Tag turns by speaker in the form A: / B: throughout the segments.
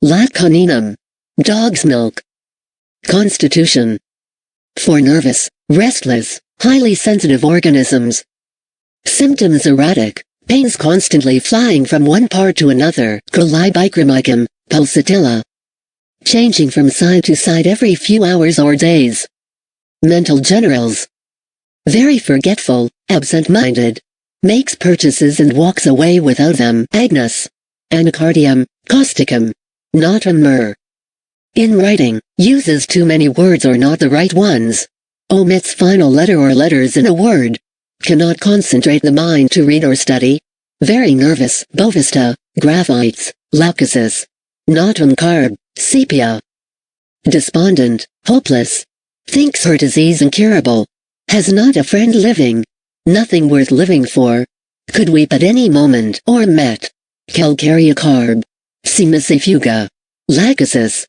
A: Lac Caninum. Dog's milk. Constitution. For nervous, restless, highly sensitive organisms. Symptoms erratic, pains constantly flying from one part to another, Colibricomicum, pulsatilla. Changing from side to side every few hours or days. Mental generals. Very forgetful, absent-minded. Makes purchases and walks away without them. Agnes. Anacardium, causticum. Not a myrrh. In writing, uses too many words or not the right ones. Omits final letter or letters in a word. Cannot concentrate the mind to read or study. Very nervous. Bovista, graphites, leucosis. Not on carb. Sepia. Despondent, hopeless. Thinks her disease incurable. Has not a friend living. Nothing worth living for. Could weep at any moment or met. Calcarea carb. Semicifuga. Lachesis.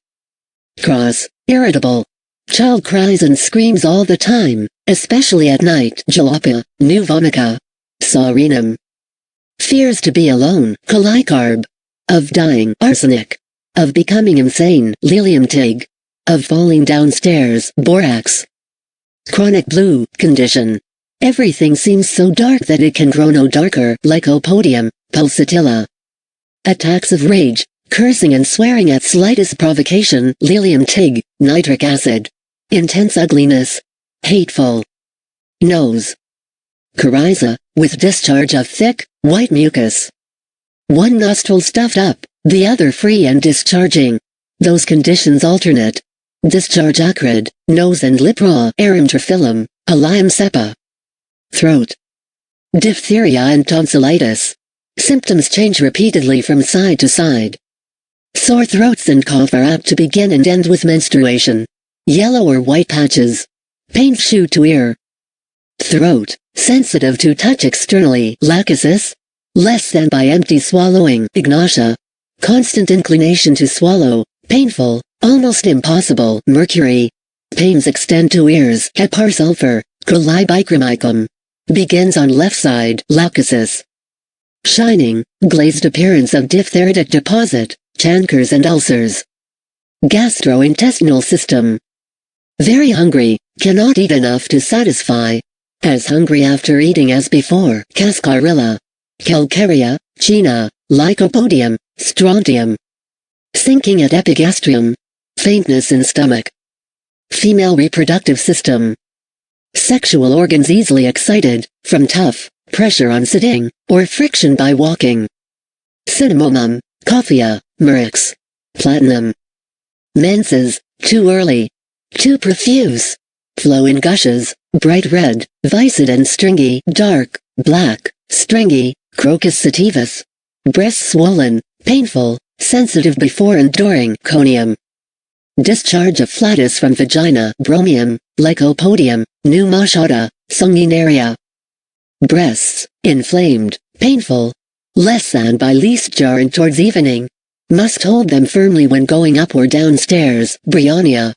A: Cross, irritable. Child cries and screams all the time, especially at night. Jalapa, pneumonica. Saurinum. Fears to be alone. Colicarb. Of dying. Arsenic. Of becoming insane. Lilium tig. Of falling downstairs. Borax. Chronic blue condition. Everything seems so dark that it can grow no darker. Lycopodium, pulsatilla. Attacks of rage, cursing and swearing at slightest provocation. Lilium tig, nitric acid. Intense ugliness. Hateful. Nose. Coryza, with discharge of thick, white mucus. One nostril stuffed up, the other free and discharging. Those conditions alternate. Discharge acrid, nose and lip raw. Erythrophilum, Alium cepa. Throat. Diphtheria and tonsillitis. Symptoms change repeatedly from side to side. Sore throats and cough are apt to begin and end with menstruation. Yellow or white patches. Pains shoot to ear. Throat, sensitive to touch externally. Lachesis. Less than by empty swallowing. Ignatia. Constant inclination to swallow. Painful, almost impossible. Mercury. Pains extend to ears. Heparsulfur, Colibricomicum. Begins on left side. Leucosis. Shining, glazed appearance of diphtheritic deposit, chancres and ulcers. Gastrointestinal system. Very hungry, cannot eat enough to satisfy. As hungry after eating as before. Cascarilla. Calcarea, China, Lycopodium, strontium. Sinking at epigastrium. Faintness in stomach. Female reproductive system. Sexual organs easily excited, from tough pressure on sitting, or friction by walking. Cinnamomum, coffea, murex. Platinum. Menses, too early. Too profuse. Flow in gushes, bright red, viscid and stringy. Dark, black, stringy. Crocus sativus. Breasts swollen, painful, sensitive before and during. Conium. Discharge of flatus from vagina. Bromium, Lycopodium, pneumocota, sanguinaria. Breasts, inflamed, painful. Less than by least jarring towards evening. Must hold them firmly when going up or downstairs. Bryonia.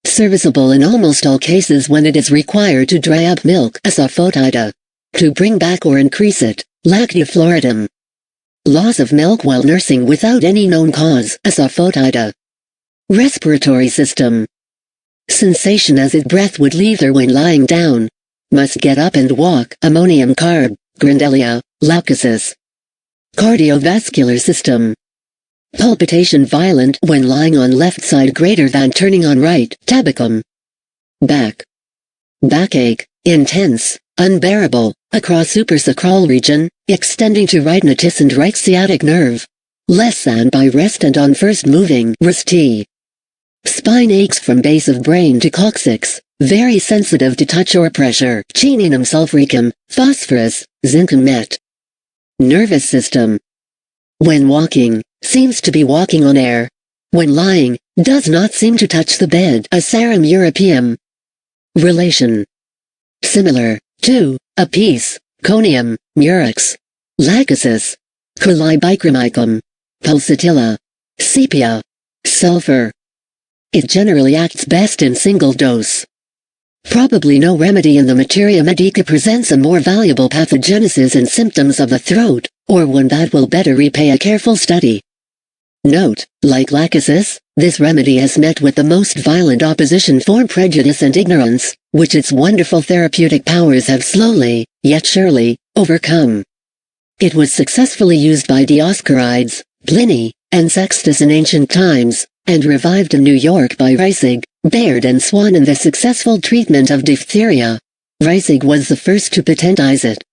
A: Serviceable in almost all cases when it is required to dry up milk. Asafoetida. To bring back or increase it. Lacteofluoridum. Loss of milk while nursing without any known cause. Asafoetida. Respiratory system. Sensation as if breath would leave her when lying down. Must get up and walk. Ammonium carb, Grandelia, leucosis. Cardiovascular system. Palpitation violent when lying on left side greater than turning on right. Tabacum. Back. Backache, intense, unbearable, across suprasacral region, extending to right natis and right sciatic nerve. Less than by rest and on first moving. Resti. Spine aches from base of brain to coccyx, very sensitive to touch or pressure. Chininum sulfuricum, phosphorus, zincum met. Nervous system. When walking, seems to be walking on air. When lying, does not seem to touch the bed. Asarum europaeum. Relation. Similar, to, a piece, conium, murex. Lachesis. Colibricomicum. Pulsatilla. Sepia. Sulfur. It generally acts best in single dose. Probably no remedy in the materia medica presents a more valuable pathogenesis and symptoms of the throat, or one that will better repay a careful study. Note, like lachesis, this remedy has met with the most violent opposition for prejudice and ignorance, which its wonderful therapeutic powers have slowly, yet surely, overcome. It was successfully used by Dioscorides, Pliny, and Sextus in ancient times, and revived in New York by Reisig, Baird and Swan in the successful treatment of diphtheria. Reisig was the first to patentize it.